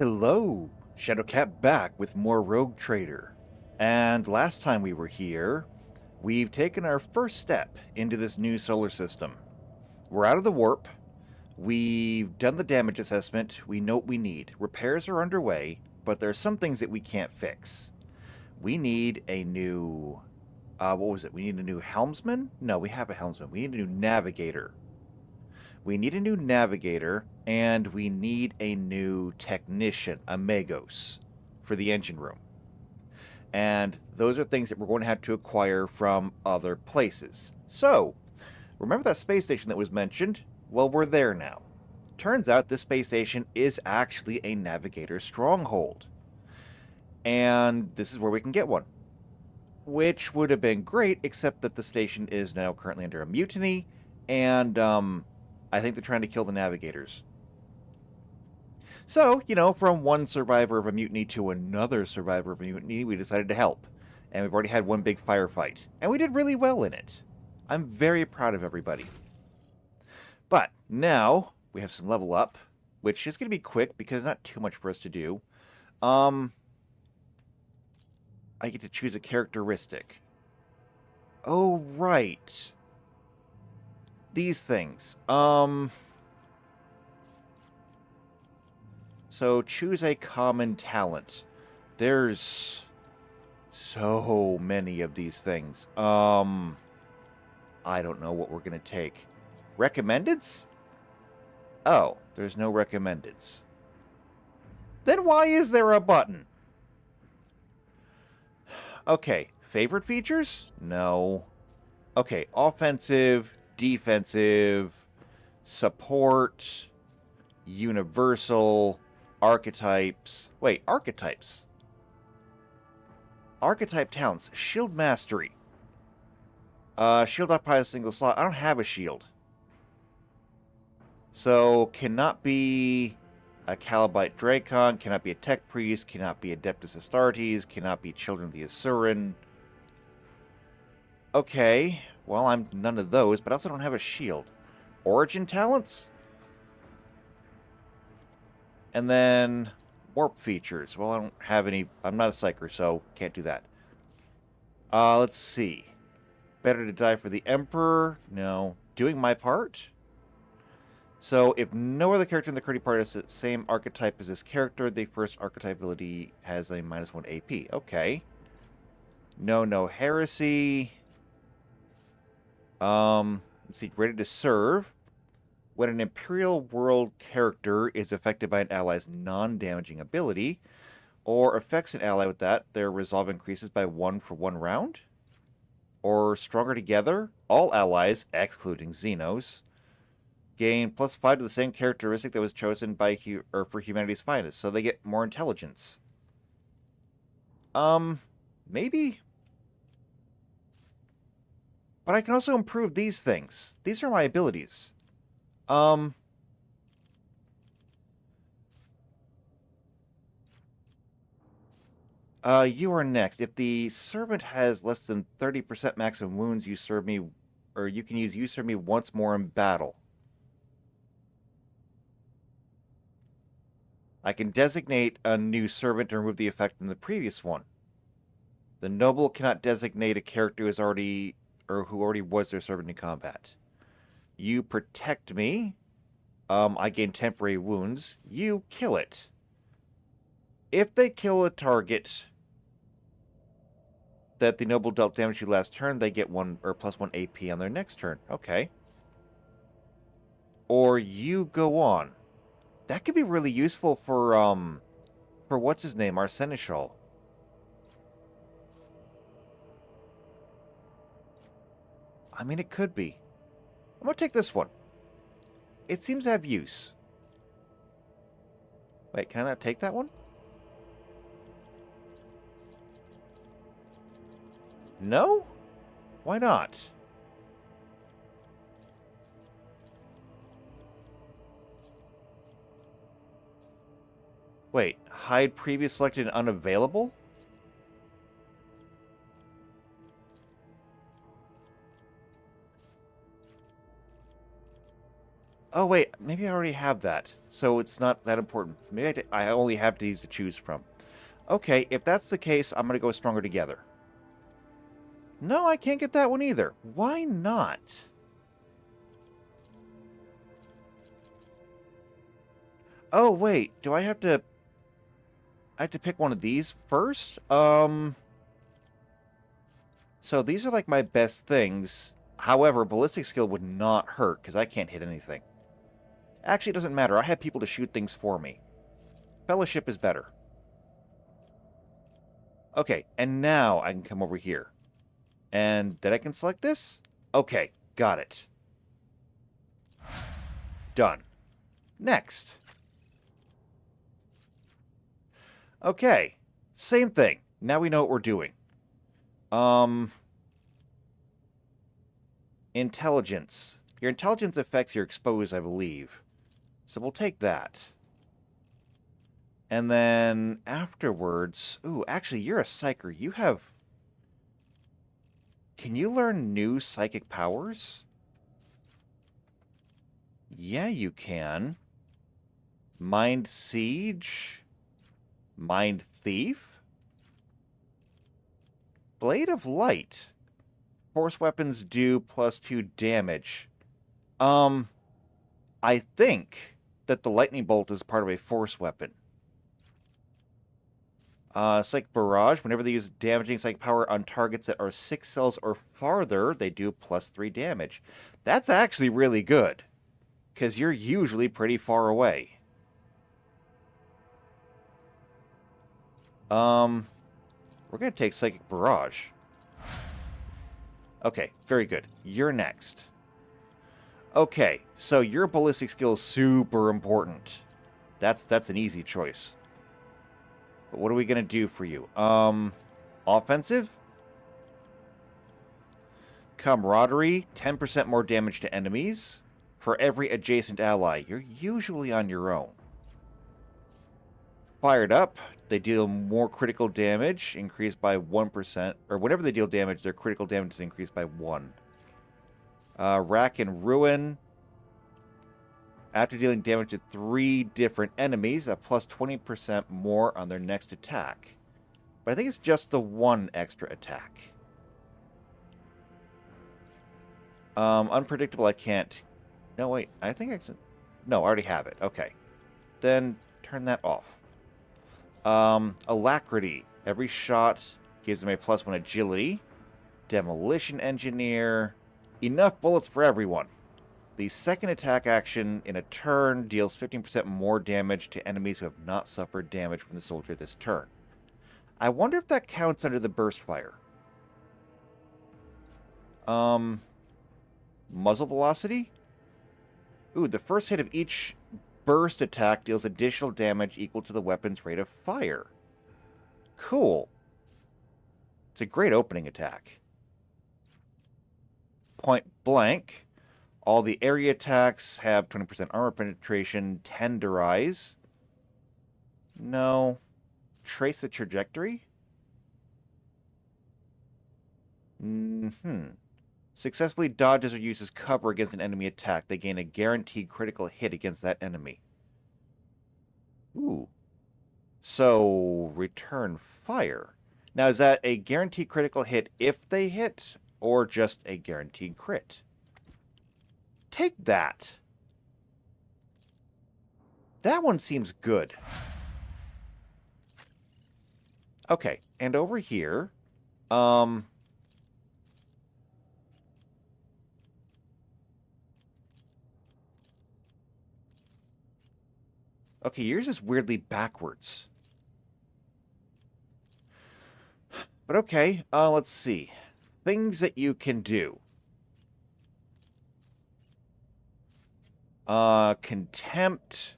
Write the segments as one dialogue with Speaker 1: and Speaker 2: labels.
Speaker 1: Hello, Shadowcat back with more Rogue Trader. And last time we were here, we've taken our first step into this new solar system. We're out of the warp, we've done the damage assessment, we know what we need. Repairs are underway, but there are some things that we can't fix. We need a new... what was it? We need a new helmsman? No, we have a helmsman. We need a new navigator. We need a new navigator, and we need a new technician, a Magos, for the engine room. And those are things that we're going to have to acquire from other places. So, remember that space station that was mentioned? Well, we're there now. Turns out this space station is actually a navigator stronghold. And this is where we can get one. Which would have been great, except that the station is now currently under a mutiny, and, I think they're trying to kill the navigators. So, from one survivor of a mutiny to another survivor of a mutiny, we decided to help. And we've already had one big firefight. And we did really well in it. I'm very proud of everybody. But now, we have some level up, which is going to be quick because not too much for us to do. I get to choose a characteristic. Oh, right. These things. So choose a common talent. There's so many of these things. I don't know what we're going to take. Recommendeds? Oh, there's no recommendeds. Then why is there a button? Okay, favorite features? No. Okay, offensive, defensive, support, universal, archetypes. Wait, archetypes. Archetype talents. Shield mastery. Shield occupies a single slot. I don't have a shield. So, cannot be a Calibite Dracon, cannot be a Tech Priest, cannot be Adeptus Astartes, cannot be Children of the Asuran. Okay, well, I'm none of those, but I also don't have a shield. Origin talents? And then warp features. Well, I don't have any. I'm not a psyker, so can't do that. Let's see. Better to die for the Emperor? No. Doing my part? So, if no other character in the current party has the same archetype as this character, the first archetype ability has a -1 AP. Okay. No heresy. Let's see. Ready to serve. When an Imperial World character is affected by an ally's non-damaging ability, or affects an ally with that, their resolve increases by 1 for 1 round. Or Stronger Together, all allies, excluding Xenos, gain +5 to the same characteristic that was chosen by for humanity's finest, so they get more intelligence. Maybe? But I can also improve these things. These are my abilities. You are next. If the servant has less than 30% maximum wounds, you serve me, or you can use you serve me once more in battle. I can designate a new servant to remove the effect from the previous one. The noble cannot designate a character who is already, or who already was their servant in combat. You protect me. I gain temporary wounds. You kill it. If they kill a target that the noble dealt damage to last turn, they get 1 or +1 AP on their next turn. Okay. Or you go on. That could be really useful for what's his name, our Seneschal. I mean, it could be. I'm gonna take this one. It seems to have use. Wait, can I not take that one? No? Why not? Wait, hide previous selected and unavailable? Oh, wait. Maybe I already have that. So it's not that important. Maybe I only have these to choose from. Okay, if that's the case, I'm going to go Stronger Together. No, I can't get that one either. Why not? Oh, wait. Do I have to... I have to pick one of these first? So these are like my best things. However, ballistic skill would not hurt because I can't hit anything. Actually, it doesn't matter. I have people to shoot things for me. Fellowship is better. Okay, and now I can come over here. And then I can select this? Okay, got it. Done. Next. Okay, same thing. Now we know what we're doing. Intelligence. Your intelligence affects your exposed, I believe. So we'll take that. And then afterwards... Ooh, actually, you're a psyker. You have... Can you learn new psychic powers? Yeah, you can. Mind Siege? Mind Thief? Blade of Light. Force weapons do +2 damage. I think that the lightning bolt is part of a force weapon. Psychic Barrage. Whenever they use damaging psychic power on targets that are 6 cells or farther, they do +3 damage. That's actually really good, because you're usually pretty far away. We're going to take Psychic Barrage. Okay, very good. You're next. Okay, so your ballistic skill is super important. That's an easy choice. But what are we going to do for you? Offensive? Camaraderie, 10% more damage to enemies. For every adjacent ally, you're usually on your own. Fired up, they deal more critical damage, increased by 1%. Or whenever they deal damage, their critical damage is increased by 1. Rack and Ruin. After dealing damage to 3 different enemies, a plus 20% more on their next attack. But I think it's just the one extra attack. Unpredictable, I can't. No, wait, I think I can. No, I already have it. Okay. Then turn that off. Alacrity. Every shot gives them a +1 agility. Demolition Engineer. Enough bullets for everyone. The second attack action in a turn deals 15% more damage to enemies who have not suffered damage from the soldier this turn. I wonder if that counts under the burst fire. Muzzle velocity? Ooh, the first hit of each burst attack deals additional damage equal to the weapon's rate of fire. Cool. It's a great opening attack. Point blank. All the area attacks have 20% armor penetration, tenderize. No. Trace the trajectory? Successfully dodges or uses cover against an enemy attack. They gain a guaranteed critical hit against that enemy. Ooh. So, return fire. Now, is that a guaranteed critical hit if they hit, or just a guaranteed crit? Take that. That one seems good. Okay, and over here, okay, yours is weirdly backwards. But okay, let's see. Things that you can do. Contempt.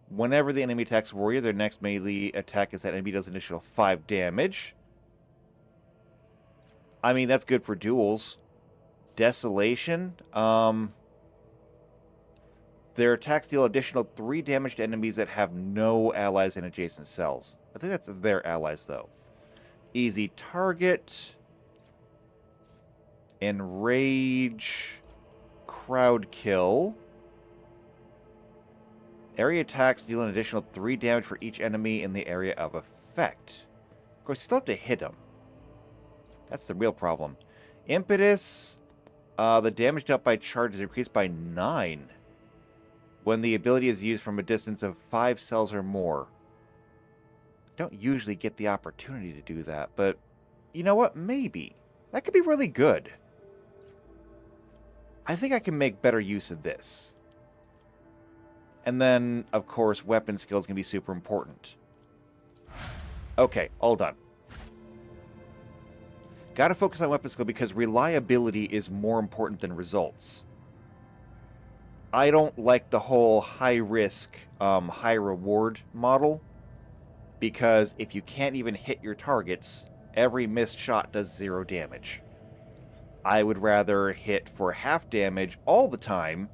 Speaker 1: Whenever the enemy attacks a warrior, their next melee attack is that enemy does an additional 5 damage. I mean, that's good for duels. Desolation. Their attacks deal additional 3 damage to enemies that have no allies in adjacent cells. I think that's their allies, though. Easy target. Enrage. Crowd kill. Area attacks deal an additional 3 damage for each enemy in the area of effect. Of course, you still have to hit them. That's the real problem. Impetus, the damage dealt by charge is increased by 9 when the ability is used from a distance of 5 cells or more. I don't usually get the opportunity to do that, but you know what? Maybe. That could be really good. I think I can make better use of this. And then, of course, weapon skills can be super important. Okay, all done. Gotta focus on weapon skill because reliability is more important than results. I don't like the whole high-risk, high-reward model. Because if you can't even hit your targets, every missed shot does 0 damage. I would rather hit for half damage all the time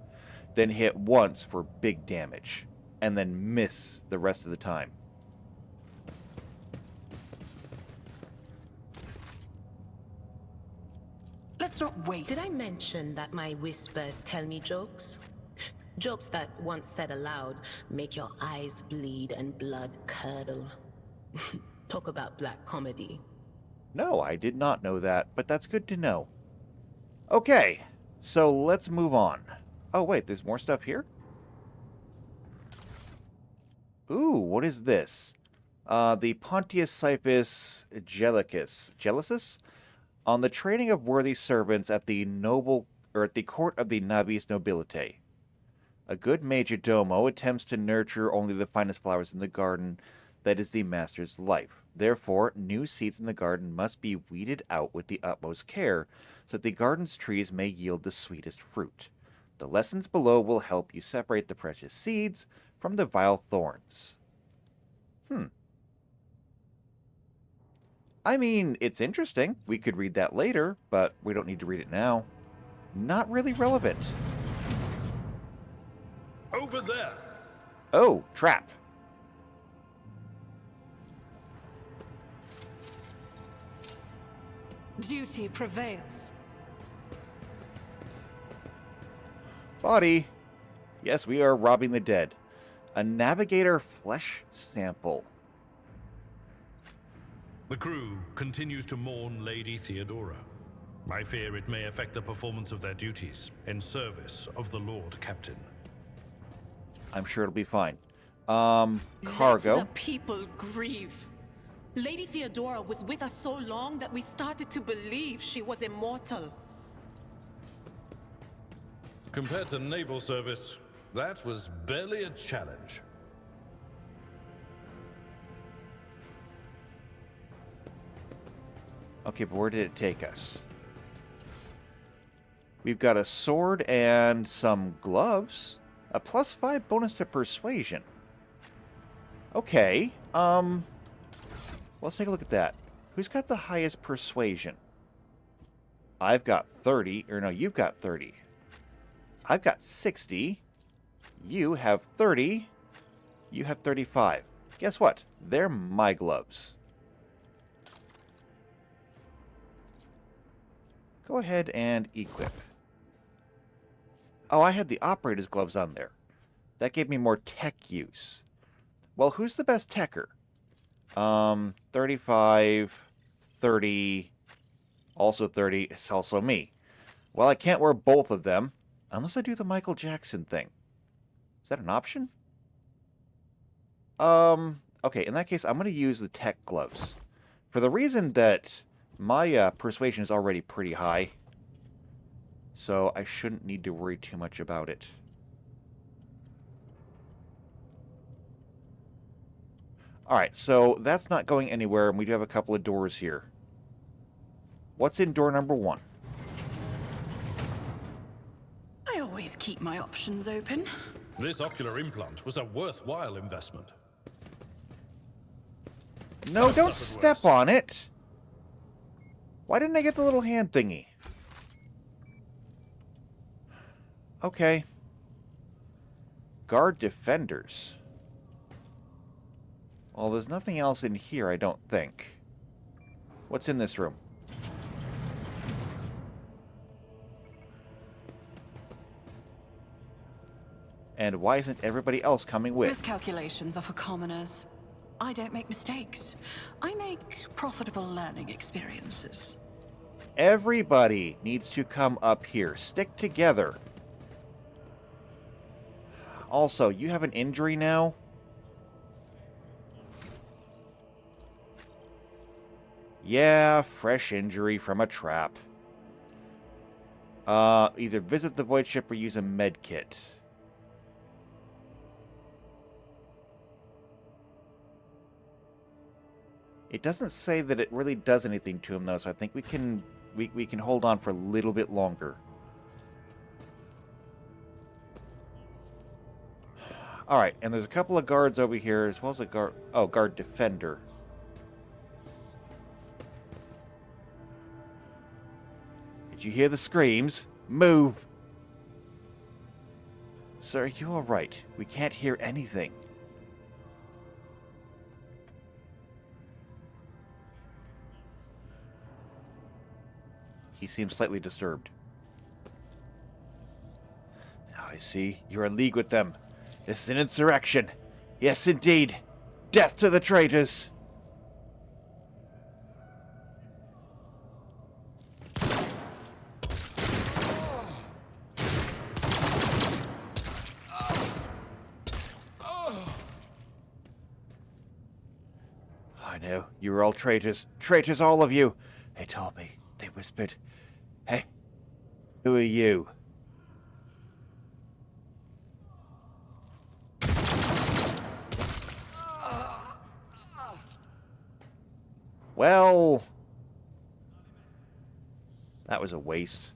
Speaker 1: than hit once for big damage, and then miss the rest of the time.
Speaker 2: Let's not wait.
Speaker 3: Did I mention that my whispers tell me jokes? Jokes that, once said aloud, make your eyes bleed and blood curdle. Talk about black comedy.
Speaker 1: No, I did not know that, but that's good to know. Okay, so let's move on. Oh, wait, there's more stuff here? Ooh, what is this? The Pontius Cyphus Gellicus? On the training of worthy servants at the court of the Navis Nobilite. A good majordomo attempts to nurture only the finest flowers in the garden that is the master's life. Therefore, new seeds in the garden must be weeded out with the utmost care, so that the garden's trees may yield the sweetest fruit. The lessons below will help you separate the precious seeds from the vile thorns. I mean, it's interesting. We could read that later, but we don't need to read it now. Not really relevant.
Speaker 4: Over there!
Speaker 1: Oh, trap.
Speaker 2: Duty prevails.
Speaker 1: Body. Yes, we are robbing the dead. A navigator flesh sample.
Speaker 4: The crew continues to mourn Lady Theodora. I fear it may affect the performance of their duties in service of the Lord Captain.
Speaker 1: I'm sure it'll be fine. Cargo.
Speaker 5: Let the people grieve. Lady Theodora was with us so long that we started to believe she was immortal.
Speaker 4: Compared to naval service, that was barely a challenge.
Speaker 1: Okay, but where did it take us? We've got a sword and some gloves. A +5 bonus to persuasion. Okay, let's take a look at that. Who's got the highest persuasion? I've got 30, or no, you've got 30. I've got 60. You have 30. You have 35. Guess what? They're my gloves. Go ahead and equip. Oh, I had the operator's gloves on there. That gave me more tech use. Well, who's the best techer? 35, 30, also 30. It's also me. Well, I can't wear both of them unless I do the Michael Jackson thing. Is that an option? Okay, in that case, I'm going to use the tech gloves. For the reason that my persuasion is already pretty high, so I shouldn't need to worry too much about it. Alright, so that's not going anywhere, and we do have a couple of doors here. What's in door number 1?
Speaker 2: I always keep my options open.
Speaker 4: This ocular implant was a worthwhile investment.
Speaker 1: No,
Speaker 4: I've
Speaker 1: don't
Speaker 4: suffered
Speaker 1: step
Speaker 4: worse.
Speaker 1: on it! Why didn't I get the little hand thingy? Okay. Guard defenders. Well, there's nothing else in here, I don't think. What's in this room? And why isn't everybody else coming with?
Speaker 2: Miscalculations are for commoners. I don't make mistakes. I make profitable learning experiences.
Speaker 1: Everybody needs to come up here. Stick together. Also, you have an injury now? Yeah, fresh injury from a trap. Either visit the void ship or use a med kit. It doesn't say that it really does anything to him, though, so I think we can hold on for a little bit longer. Alright, and there's a couple of guards over here, as well as a guard... Oh, guard defender. Did you hear the screams? Move! Sir, are you alright? We can't hear anything. He seems slightly disturbed. Now I see. You're in league with them. This is an insurrection. Yes, indeed. Death to the traitors! I know. You were all traitors. Traitors, all of you. They told me. They whispered. Hey, who are you? Well, that was a waste.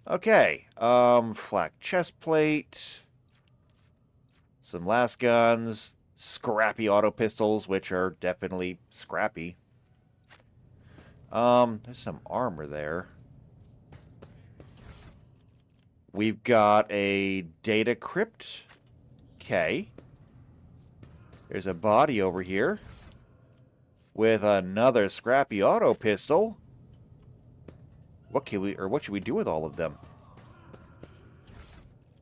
Speaker 1: Okay, flak chest plate, some last guns, scrappy auto pistols, which are definitely scrappy. There's some armor there. We've got a data crypt. Okay. There's a body over here with another scrappy auto pistol. What should we do with all of them?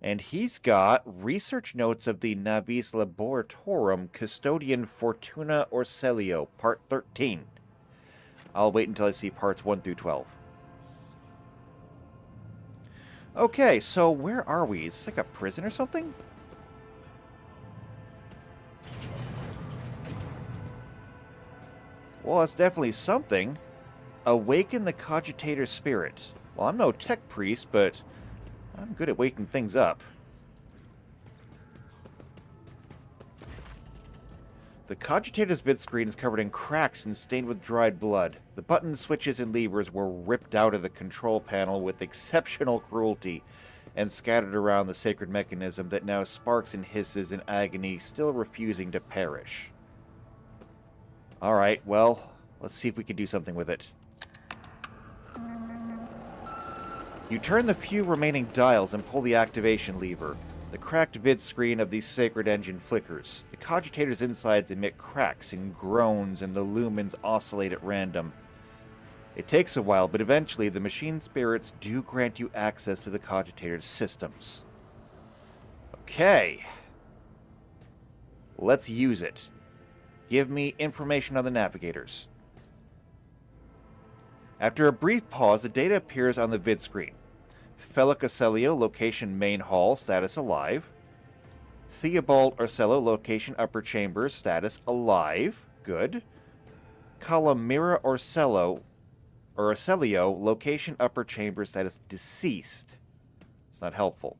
Speaker 1: And he's got research notes of the Navis Laboratorum, Custodian Fortuna Orselio, Part 13. I'll wait until I see parts 1 through 12. Okay, so where are we? Is this like a prison or something? Well, that's definitely something. Awaken the cogitator spirit. Well, I'm no tech priest, but I'm good at waking things up. The cogitator's vid screen is covered in cracks and stained with dried blood. The buttons, switches, and levers were ripped out of the control panel with exceptional cruelty and scattered around the sacred mechanism that now sparks and hisses in agony, still refusing to perish. Alright, well, let's see if we can do something with it. You turn the few remaining dials and pull the activation lever. The cracked vid screen of the sacred engine flickers. The cogitator's insides emit cracks and groans, and the lumens oscillate at random. It takes a while, but eventually the machine spirits do grant you access to the cogitator's systems. Okay. Let's use it. Give me information on the navigators. After a brief pause, the data appears on the vid screen. Felic Orselio, location main hall, status alive. Theobald Orselio, location upper chambers, status alive. Good. Calamira Orselio, location upper chambers, status deceased. It's not helpful.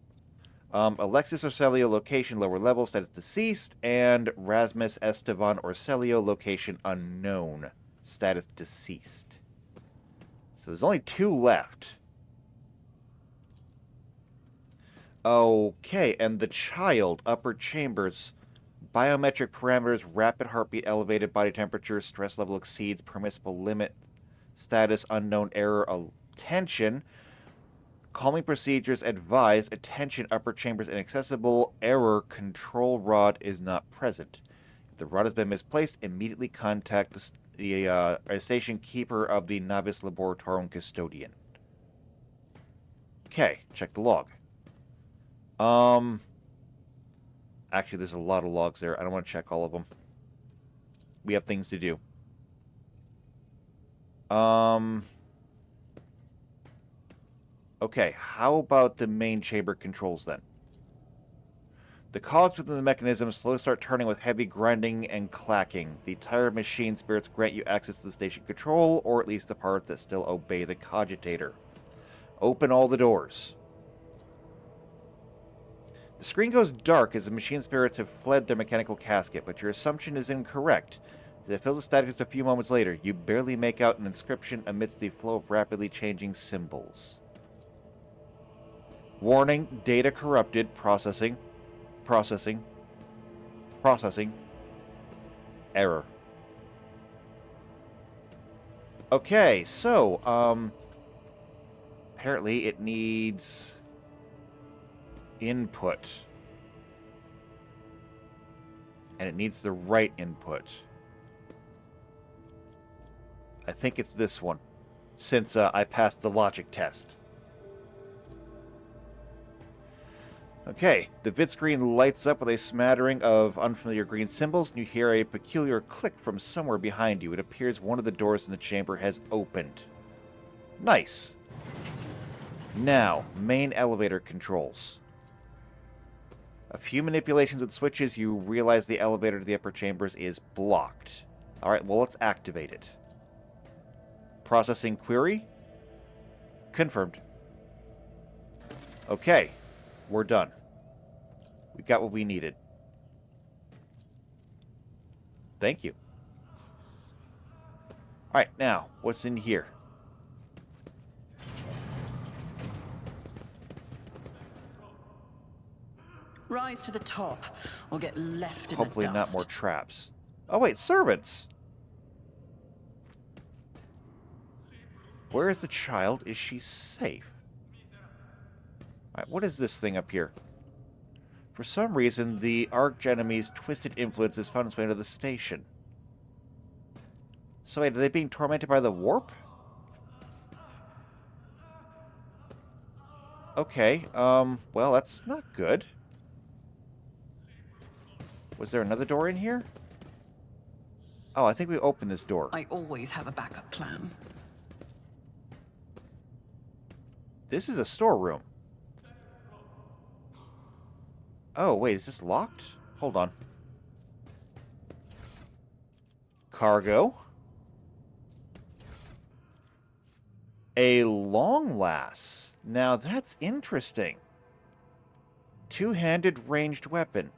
Speaker 1: Alexis Orselio, location lower level, status deceased. And Rasmus Estevan Orselio, location unknown, status deceased. So there's only 2 left. Okay, and the child, upper chambers, biometric parameters, rapid heartbeat, elevated body temperature, stress level exceeds permissible limit, status unknown, error, attention, calming procedures advised, attention, upper chambers inaccessible, error, control rod is not present. If the rod has been misplaced, immediately contact the station keeper of the Navis Laboratorum Custodian. Okay, check the log. Actually, there's a lot of logs there. I don't want to check all of them. We have things to do. Okay, how about the main chamber controls then? The cogs within the mechanism slowly start turning with heavy grinding and clacking. The tired machine spirits grant you access to the station control, or at least the parts that still obey the cogitator. Open all the doors. The screen goes dark as the machine spirits have fled their mechanical casket, but your assumption is incorrect. As it fills with static just a few moments later, you barely make out an inscription amidst the flow of rapidly changing symbols. Warning, data corrupted, processing, error. Okay, so, apparently it needs input. And it needs the right input. I think it's this one, since I passed the logic test. Okay, the vid screen lights up with a smattering of unfamiliar green symbols, and you hear a peculiar click from somewhere behind you. It appears one of the doors in the chamber has opened. Nice. Now, main elevator controls. A few manipulations with switches, you realize the elevator to the upper chambers is blocked. Alright, well, let's activate it. Processing query. Confirmed. Okay. We're done. We got what we needed. Thank you. Alright, now, what's in here?
Speaker 2: Rise to the top, or get left in
Speaker 1: Hopefully
Speaker 2: the
Speaker 1: not
Speaker 2: dust.
Speaker 1: more traps. Oh wait, servants! Where is the child? Is she safe? Alright, what is this thing up here? For some reason, the Arch-Enemy's twisted influence has found its way into the station. So wait, are they being tormented by the warp? Okay, well, that's not good. Was there another door in here? Oh, I think we opened this door.
Speaker 2: I always have a backup plan.
Speaker 1: This is a storeroom. Oh, wait, is this locked? Hold on. Cargo. A long lass. Now that's interesting. Two-handed ranged weapon.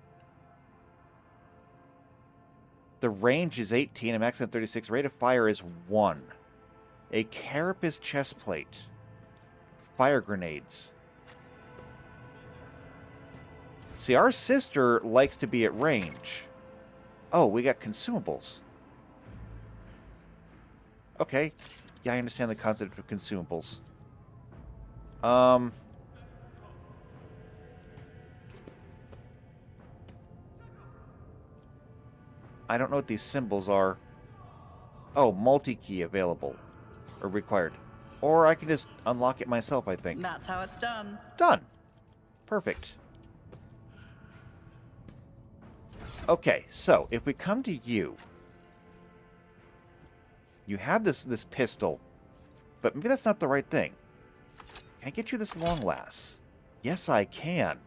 Speaker 1: The range is 18, a maximum 36, rate of fire is 1. A carapace chest plate. Fire grenades. See, our sister likes to be at range. Oh, we got consumables. Okay. Yeah, I understand the concept of consumables. I don't know what these symbols are. Oh, multi-key available. Or required. Or I can just unlock it myself, I think.
Speaker 2: That's how it's done.
Speaker 1: Done. Perfect. Okay, so if we come to you, you have this pistol, but maybe that's not the right thing. Can I get you this long lass? Yes, I can.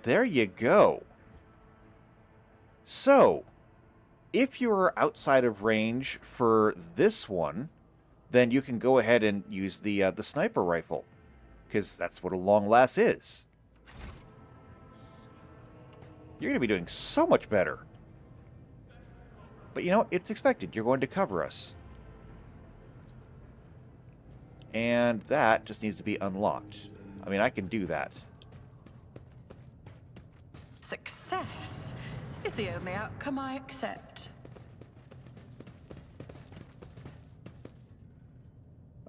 Speaker 1: There you go. So, if you're outside of range for this one, then you can go ahead and use the sniper rifle, because that's what a long lass is. You're going to be doing so much better. But you know, it's expected. You're going to cover us. And that just needs to be unlocked. I mean, I can do that.
Speaker 2: Success is the only outcome I accept.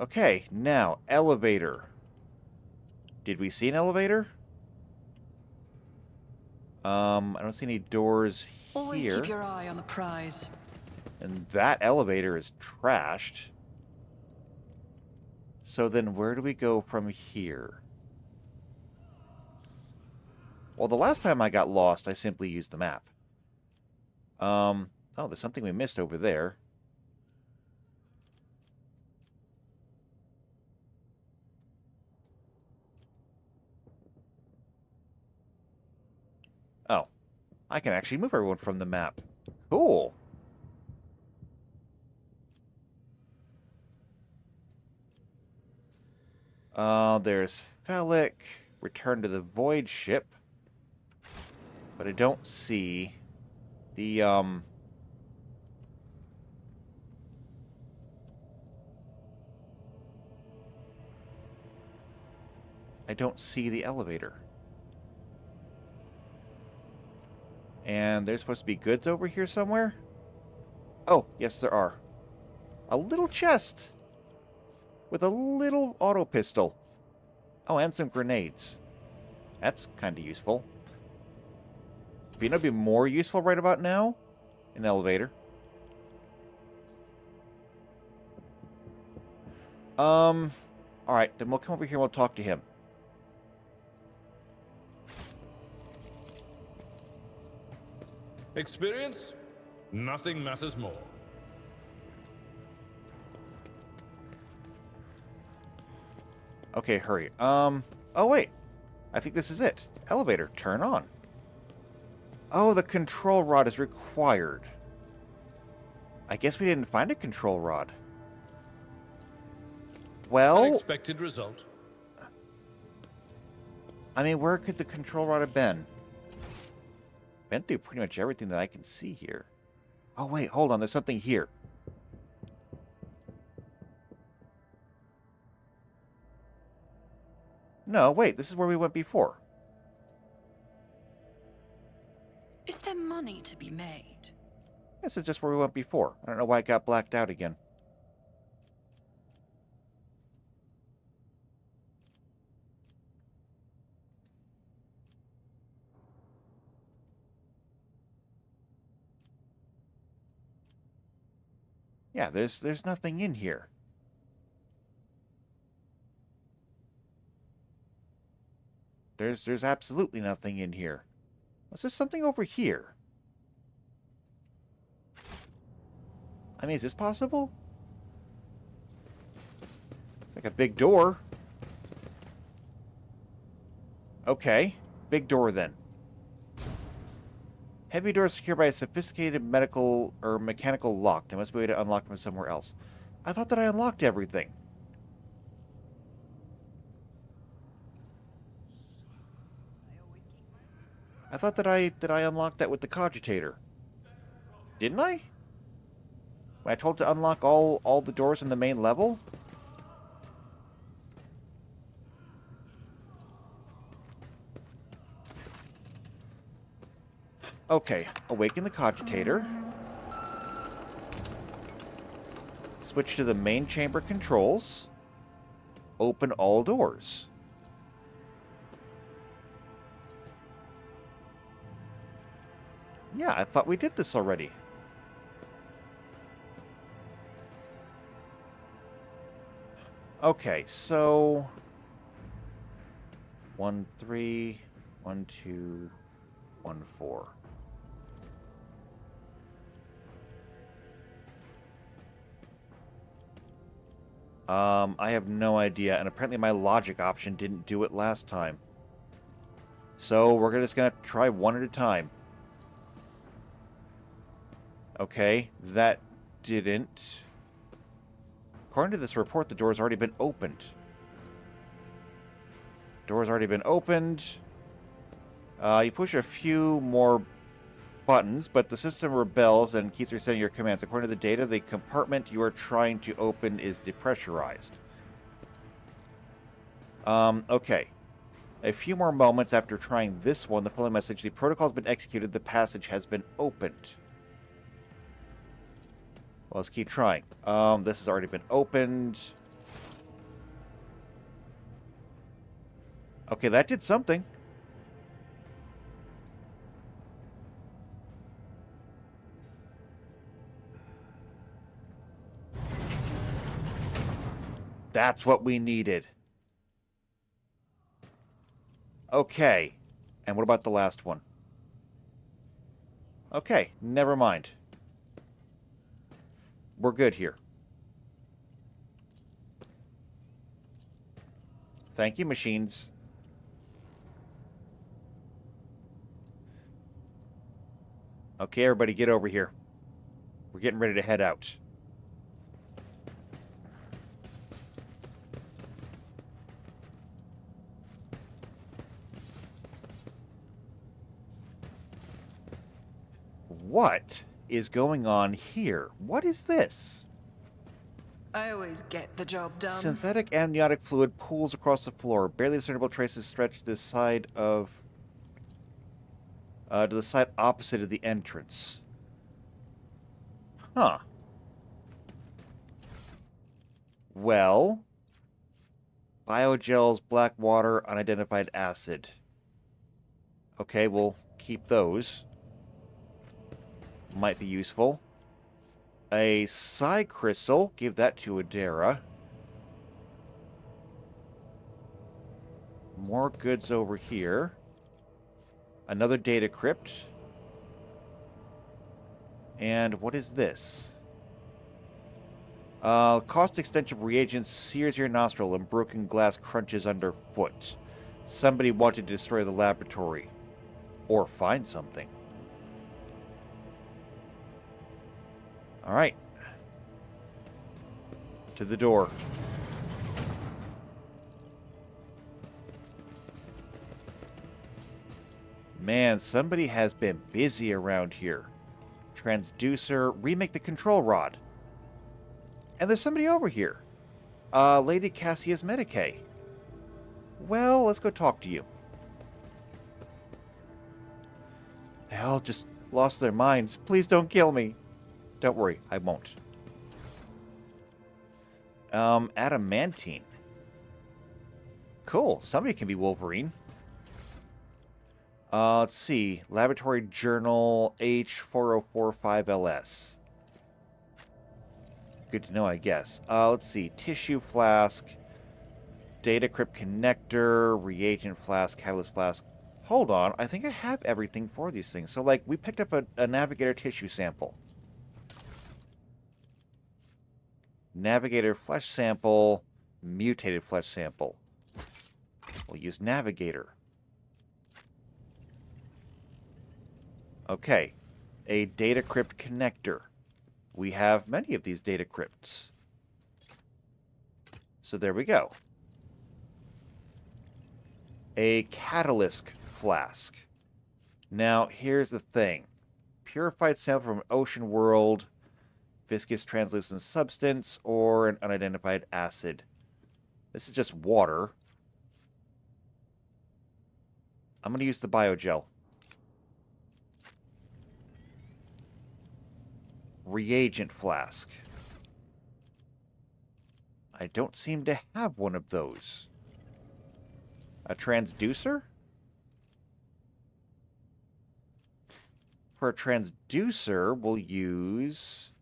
Speaker 1: Okay, now, elevator. Did we see an elevator? I don't see any doors
Speaker 2: Always
Speaker 1: here.
Speaker 2: keep your eye on the prize.
Speaker 1: And that elevator is trashed. So then where do we go from here? Well, the last time I got lost, I simply used the map. Oh, there's something we missed over there. Oh, I can actually move everyone from the map. Cool. There's Felix. Return to the Void ship. But I don't see the, I don't see the elevator. And there's supposed to be goods over here somewhere? Oh, yes there are. A little chest with a little auto pistol. Oh, and some grenades. That's kind of useful. But you know, it'd be more useful right about now? An elevator. Alright, then we'll come over here and we'll talk to him.
Speaker 4: Experience? Nothing matters more.
Speaker 1: Okay, hurry. Oh wait. I think this is it. Elevator, turn on. Oh, the control rod is required. I guess we didn't find a control rod. Well,
Speaker 4: Unexpected result.
Speaker 1: I mean, where could the control rod have been? Been through pretty much everything that I can see here. Oh wait, hold on, there's something here. No, wait, this is where we went before.
Speaker 2: Is there money to be made?
Speaker 1: This is just where we went before. I don't know why it got blacked out again. Yeah, there's nothing in here. There's absolutely nothing in here. Is there something over here? I mean, is this possible? It's like a big door. Okay, big door then. Heavy doors secured by a sophisticated medical or mechanical lock. There must be a way to unlock them somewhere else. I thought that I unlocked everything. I thought that I unlocked that with the cogitator. Didn't I? When I told to unlock all the doors in the main level? Okay, awaken the cogitator. Switch to the main chamber controls. Open all doors. Yeah, I thought we did this already. Okay, so 1, 3, 1, 2, 1, 4. I have no idea, and apparently my logic option didn't do it last time. So we're just gonna try one at a time. Okay, that didn't. According to this report, the door's already been opened. Door's already been opened. You push a few more buttons, but the system rebels and keeps resetting your commands. According to the data, the compartment you are trying to open is depressurized. Okay. A few more moments after trying this one, the following message: the protocol has been executed, the passage has been opened. Well, let's keep trying. This has already been opened. Okay, that did something. That's what we needed. Okay. And what about the last one? Okay, never mind. We're good here. Thank you, machines. Okay, everybody, get over here. We're getting ready to head out. What is going on here? What is this?
Speaker 2: I always get the job done.
Speaker 1: Synthetic amniotic fluid pools across the floor. Barely discernible traces stretch to the side opposite of the entrance. Huh. Well, biogels, black water, unidentified acid. Okay, we'll keep those. Might be useful. A psi crystal. Give that to Adara. More goods over here. Another data crypt. And what is this? Cost extension reagents sears your nostril and broken glass crunches underfoot. Somebody wanted to destroy the laboratory. Or find something. Alright. To the door. Man, somebody has been busy around here. Transducer, remake the control rod. And there's somebody over here. Lady Cassius Medicae. Well, let's go talk to you. They all just lost their minds. Please don't kill me. Don't worry, I won't. Adamantine. Cool, somebody can be Wolverine. Let's see. Laboratory Journal H4045LS. Good to know, I guess. Let's see. Tissue flask. Data crypt connector. Reagent flask. Catalyst flask. Hold on. I think I have everything for these things. So, like, we picked up a Navigator tissue sample. Navigator flesh sample. Mutated flesh sample. We'll use Navigator. Okay. A data crypt connector. We have many of these data crypts. So there we go. A catalyst flask. Now, here's the thing. Purified sample from an ocean world, viscous translucent substance, or an unidentified acid. This is just water. I'm going to use the biogel. Reagent flask. I don't seem to have one of those. A transducer? For a transducer, we'll use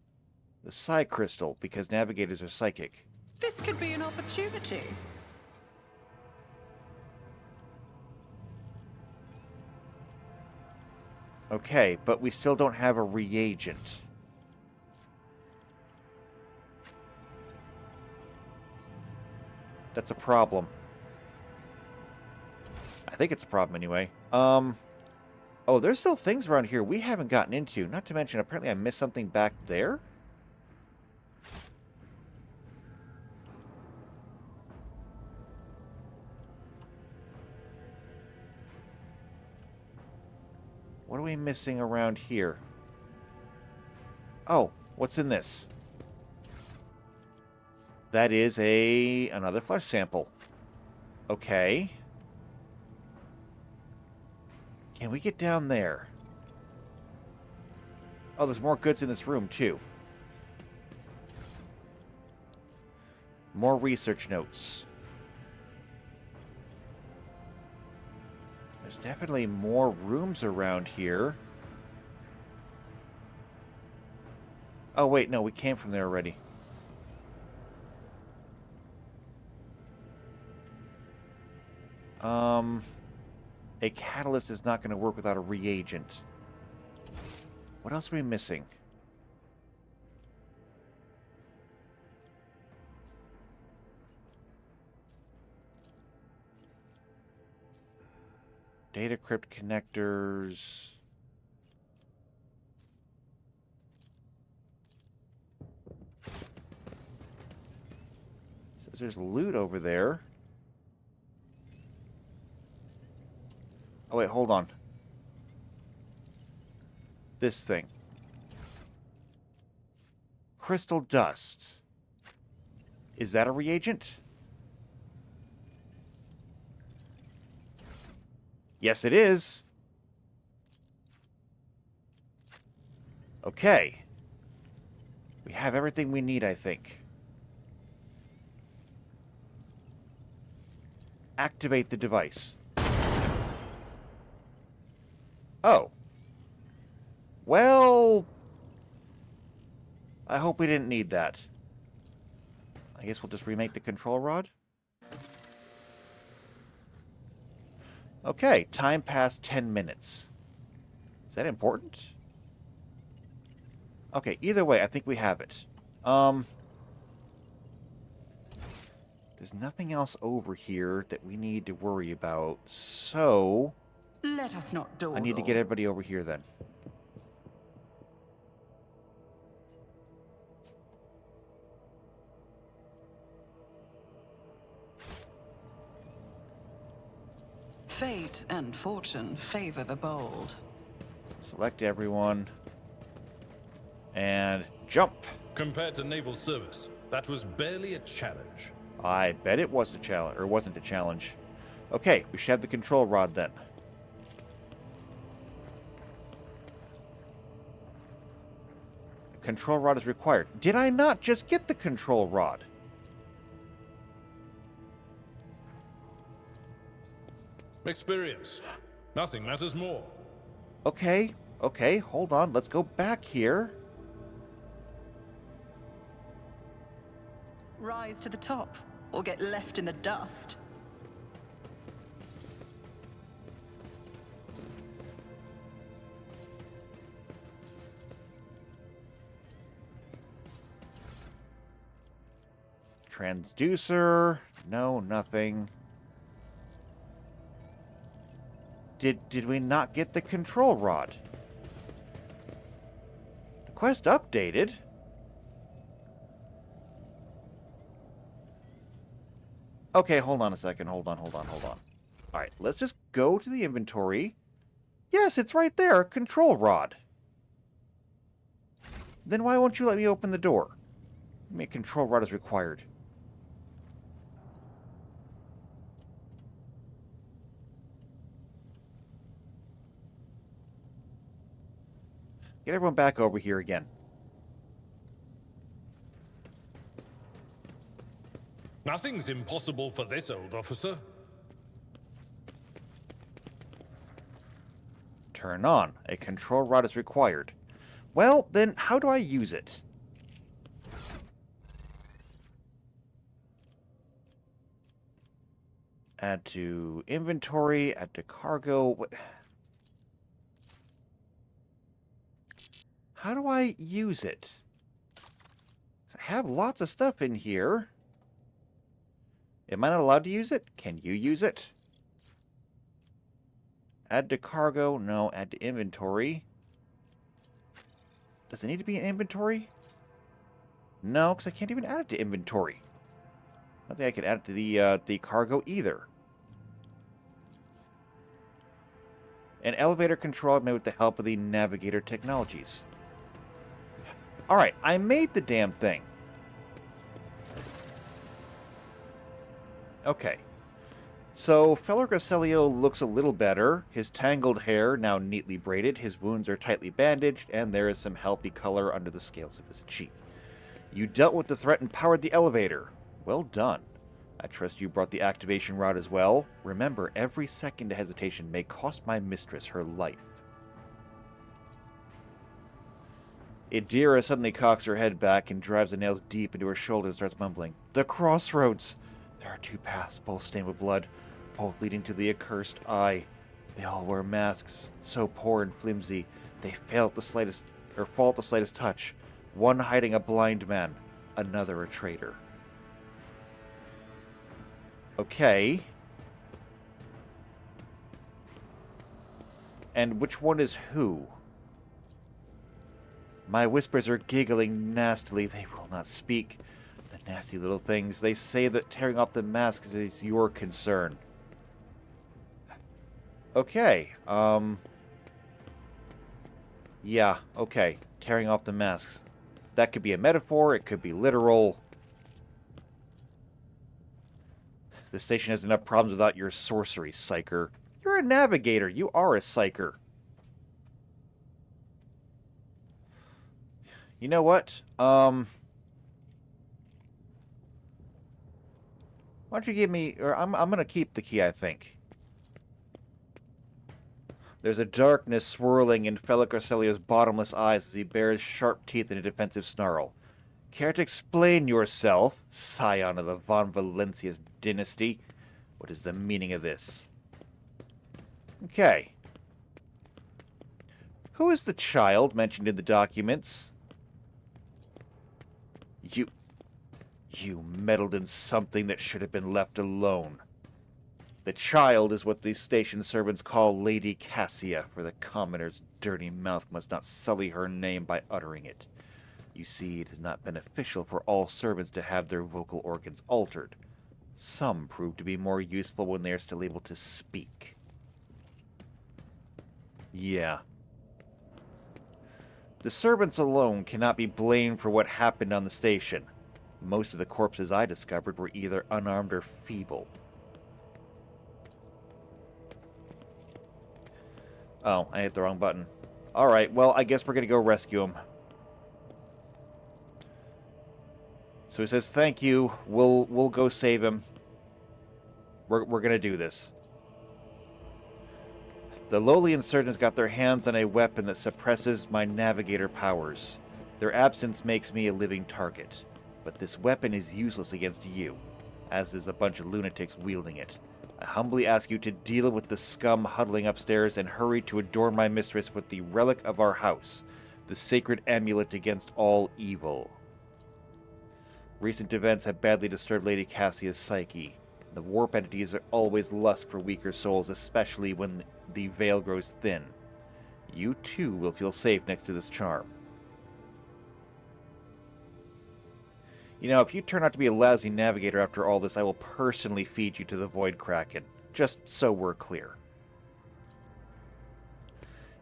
Speaker 1: the psi crystal, because navigators are psychic.
Speaker 2: This could be an opportunity.
Speaker 1: Okay, but we still don't have a reagent. That's a problem. I think it's a problem anyway. Oh, there's still things around here we haven't gotten into. Not to mention, apparently I missed something back there. What are we missing around here? Oh, what's in this? That is another flesh sample. Okay. Can we get down there? Oh, there's more goods in this room, too. More research notes. There's definitely more rooms around here. Oh, wait, no, we came from there already. A catalyst is not going to work without a reagent. What else are we missing? Data crypt connectors. Says there's loot over there. Oh wait, hold on. This thing. Crystal dust. Is that a reagent? Yes, it is. Okay. We have everything we need, I think. Activate the device. Oh. Well, I hope we didn't need that. I guess we'll just remake the control rod. Okay, time passed 10 minutes. Is that important? Okay, either way, I think we have it. There's nothing else over here that we need to worry about, so
Speaker 2: Let us not dawdle.
Speaker 1: I need to get everybody over here then.
Speaker 2: Fate and fortune favor the bold.
Speaker 1: Select everyone. And jump.
Speaker 4: Compared to naval service, that was barely a challenge.
Speaker 1: I bet it was a challenge, or wasn't a challenge. Okay, we should have the control rod then. The control rod is required. Did I not just get the control rod?
Speaker 4: Experience. Nothing matters more.
Speaker 1: Okay, hold on. Let's go back here.
Speaker 2: Rise to the top, or get left in the dust.
Speaker 1: Transducer. No, nothing. Did we not get the control rod? The quest updated. Okay, hold on a second. Hold on. Alright, let's just go to the inventory. Yes, it's right there. Control rod. Then why won't you let me open the door? I mean, control rod is required. Get everyone back over here again.
Speaker 4: Nothing's impossible for this old officer.
Speaker 1: Turn on. A control rod is required. Well, then how do I use it? Add to inventory, add to cargo. What? How do I use it? I have lots of stuff in here. Am I not allowed to use it? Can you use it? Add to cargo. No, add to inventory. Does it need to be in inventory? No, because I can't even add it to inventory. I don't think I can add it to the cargo either. An elevator control made with the help of the navigator technologies. Alright, I made the damn thing. Okay. So, Feller Gracilio looks a little better. His tangled hair now neatly braided, his wounds are tightly bandaged, and there is some healthy color under the scales of his cheek. You dealt with the threat and powered the elevator. Well done. I trust you brought the activation rod as well. Remember, every second of hesitation may cost my mistress her life. Idira suddenly cocks her head back and drives the nails deep into her shoulder and starts mumbling. The crossroads! There are two paths, both stained with blood, both leading to the accursed eye. They all wear masks, so poor and flimsy, they fail at the slightest, or fall at the slightest touch. One hiding a blind man, another a traitor. Okay. And which one is who? My whispers are giggling nastily. They will not speak. The nasty little things. They say that tearing off the masks is your concern. Okay. Yeah, okay. Tearing off the masks. That could be a metaphor. It could be literal. The station has enough problems without your sorcery, psyker. You're a navigator. You are a psyker. You know what? Why don't you give me... Or I'm going to keep the key, I think. There's a darkness swirling in Felic Arcelia's bottomless eyes as he bares sharp teeth in a defensive snarl. Care to explain yourself, scion of the Von Valencius dynasty? What is the meaning of this? Okay. Who is the child mentioned in the documents? You meddled in something that should have been left alone. The child is what these station servants call Lady Cassia, for the commoner's dirty mouth must not sully her name by uttering it. You see, it is not beneficial for all servants to have their vocal organs altered. Some prove to be more useful when they are still able to speak. Yeah. The servants alone cannot be blamed for what happened on the station. Most of the corpses I discovered were either unarmed or feeble. Oh, I hit the wrong button. Alright, well, I guess we're gonna go rescue him. So he says, thank you, we'll go save him. We're gonna do this. The lowly insurgents got their hands on a weapon that suppresses my navigator powers. Their absence makes me a living target. But this weapon is useless against you, as is a bunch of lunatics wielding it. I humbly ask you to deal with the scum huddling upstairs and hurry to adorn my mistress with the relic of our house, the sacred amulet against all evil. Recent events have badly disturbed Lady Cassia's psyche. The warp entities are always lust for weaker souls, especially when the veil grows thin. You too will feel safe next to this charm. You know, if you turn out to be a lousy navigator after all this, I will personally feed you to the Void Kraken. Just so we're clear.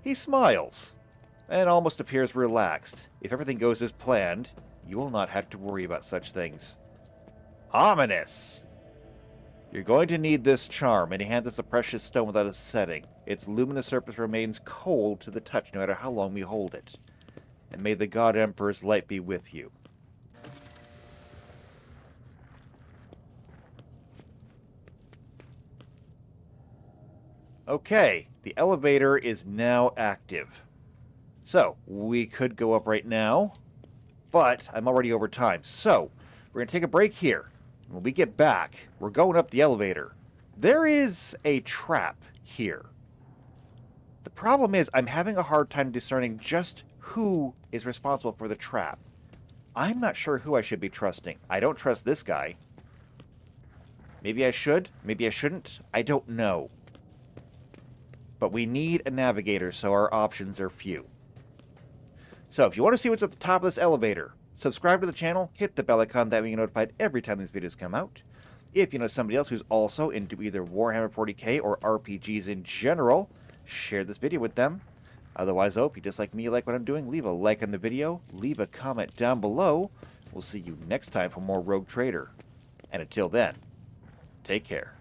Speaker 1: He smiles, and almost appears relaxed. If everything goes as planned, you will not have to worry about such things. Ominous! You're going to need this charm, and he hands us a precious stone without a setting. Its luminous surface remains cold to the touch no matter how long we hold it. And may the God Emperor's light be with you. Okay, the elevator is now active. So, we could go up right now, but I'm already over time. So, we're going to take a break here. When we get back, we're going up the elevator. There is a trap here. The problem is I'm having a hard time discerning just who is responsible for the trap. I'm not sure who I should be trusting. I don't trust this guy. Maybe I should, maybe I shouldn't. I don't know. But we need a navigator, so our options are few. So if you want to see what's at the top of this elevator, subscribe to the channel, hit the bell icon, that way you get notified every time these videos come out. If you know somebody else who's also into either Warhammer 40k or RPGs in general, share this video with them. Otherwise, I hope you just like me, you like what I'm doing, leave a like on the video, leave a comment down below. We'll see you next time for more Rogue Trader. And until then, take care.